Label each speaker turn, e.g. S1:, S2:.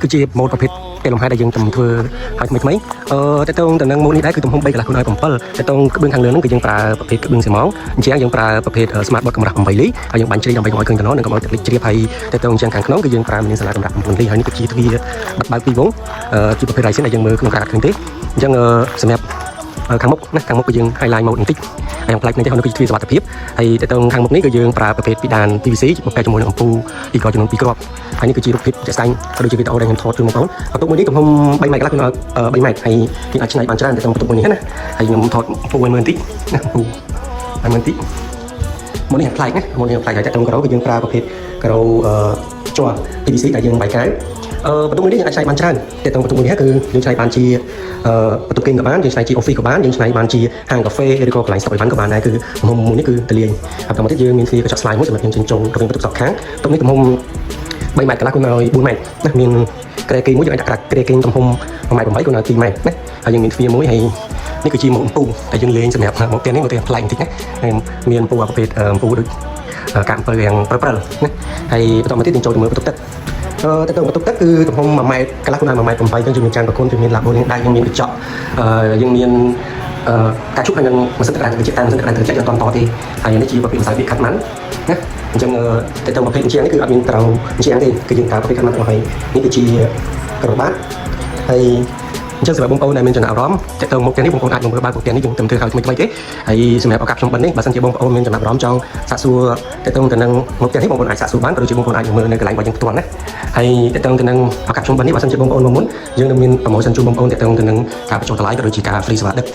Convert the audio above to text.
S1: គឺជាម៉ូដប្រភេទពេលលំហែដែលយើងទំធ្វើឲ្យថ្មីតែតើតំណែងម៉ូដនេះដែរគឺទំហំ3កន្លះគុណឲ្យ7តែតើក្បឿងខាងលើហ្នឹងគឺយើងប្រើប្រភេទក្បឿងស៊ីម៉ងអញ្ចឹងយើងប្រើប្រភេទ Smart Board កម្រាស់8លីហើយយើងបាញ់ជ្រៀងដើម្បីកុំឲ្យឃើញតំណនិងកុំឲ្យទឹកលិចជ្រាបហើយតែតើអញ្ចឹងខាងក្នុងគឺយើងប្រើមានសាឡាកម្រាស់9លីហើយនេះគឺជាទ្វារបើកពីរវងជាប្រភេទ Ryzen ដែលយើងមើលក្នុងការឃើញទេអញ្ចឹងសម្រាប់ខាងមុខណាខាងមុខគឺយើង highlight mode បន្តិចហើយផ្លែកនេះហ្នឹងគឺទ្វារសុវត្ថិភាពហើយទៅខាងមុខនេះគឺយើងប្រើប្រភេទពីដាន PVC បំពាក់ជាមួយនឹងអំពូលពីក្រចំនួន2គ្រាប់ហើយនេះគឺជារូបភាពជាក់ស្ដែងក៏ដូចជាវីដេអូដែលខ្ញុំថតជូនបងប្អូនបន្ទុកមួយនេះទំហំ3ម៉ែត្រកន្លះគឺ3ម៉ែត្រហើយយើងអាចច្នៃបានច្រើនទៅក្នុងបន្ទុកមួយនេះណាហើយខ្ញុំថតអំពូលឲ្យមើលបន្តិចណាអំពូលឲ្យមើលបន្តិចមកនេះផ្លែកណាមកនេះផ្លែកហើយតែក្នុងក្រោគឺយើងប្រើប្រភេទក្រោជ័រ PVC ដែលយើងបែកកែវបន្ទុកមួយនេះយើងអាចឆ្នៃបានច្រើនតែក្នុងបន្ទុកមួយនេះគឺយើងឆ្នៃបានជាបន្ទុកគេងក៏បានយើងឆ្នៃជា office ក៏បានយើងឆ្នៃបានជាហាងកាហ្វេឬក៏កន្លែងស្តុកអីវ៉ាន់ក៏បានដែរគឺទំហំមួយនេះគឺទលាយហើយបន្តទៀតយើងមានទ្វារកញ្ចក់ស្លាយមួយសម្រាប់យើងចិញ្ចុំរវាងបន្ទុកសងខាងបន្ទុកនេះទំហំ3ម៉ែត្រកន្លះគុណឲ្យ4ម៉ែត្រណាមានក្រែគេងមួយយើងអាចដាក់ក្រែគេងទំហំ1ម៉ែត្រ8គុណឲ្យ2ម៉ែត្រណាហើយយើងមានទ្វារមួយហើយនេះគឺជាម៉ូដអំពូលដែលយើងលេងសម្រាប់មកផ្ទះនេះមកផ្ទះប្លែកបន្តិចណាហើយមានអំពូលប្រភេទអំពូលដូចកាំអំពើយ៉ាងព្រិលណាហើយបន្តមកទៀតយើងចូលទៅមើលបន្ទុកទឹកតែទៅបន្ទុកទឹកគឺទំហំ1ម៉ែត្រកន្លះគុណឲ្យ1ម៉ែត្រ8អញ្ចឹងយើងមានចានប្រគុណយើងមានឡាបូនេះដែរយើងមានកញ្ចក់យើងមានការជុកហើយនឹងម៉ាស៊ីនទឹកក្តៅត្រជាក់តាមម៉ាស៊ីនទឹកក្តៅត្រជាក់យើងអត់តទេហើយនេះជាប្រភេទម្សៅវាខាត់ម៉ាន់ណាអញ្ចឹងតែទៅប្រភេទអញ្ចឹងនេះគឺអត់មានត្រូវអញ្ចឹងទេគឺយើងប្រើប្រភេទខាត់ម៉ាន់របស់ហើយនេះគឺជាក្របាត់ហើយអញ្ចឹងសម្រាប់បងប្អូនដែលមានចំណាប់អារម្មណ៍តើទៅមុខផ្ទះនេះបងប្អូនអាចមកមើលបានមុខផ្ទះនេះយើងធ្វើឲ្យថ្មីៗទេហើយសម្រាប់ឱកាសខ្ញុំបិណ្ឌនេះបើសិនជាបងប្អូនមានចំណាប់អារម្មណ៍ចង់សាកសួរតើទៅនឹងមុខផ្ទះនេះបងប្អូនអាចសាកសួរបានក៏ដូចជាបងប្អូនអាចមើលនៅកន្លែងរបស់យើងផ្ទាល់ណាហើយតើទៅនឹងឱកាសខ្ញុំបិណ្ឌនេះបើសិនជាបងប្អូនមកមុនយើងនឹងមាន promotion ជូនបងប្អូនតើទៅនឹងការបញ្ចុះតម្លៃក៏ដូចជាការ free សេវាដឹក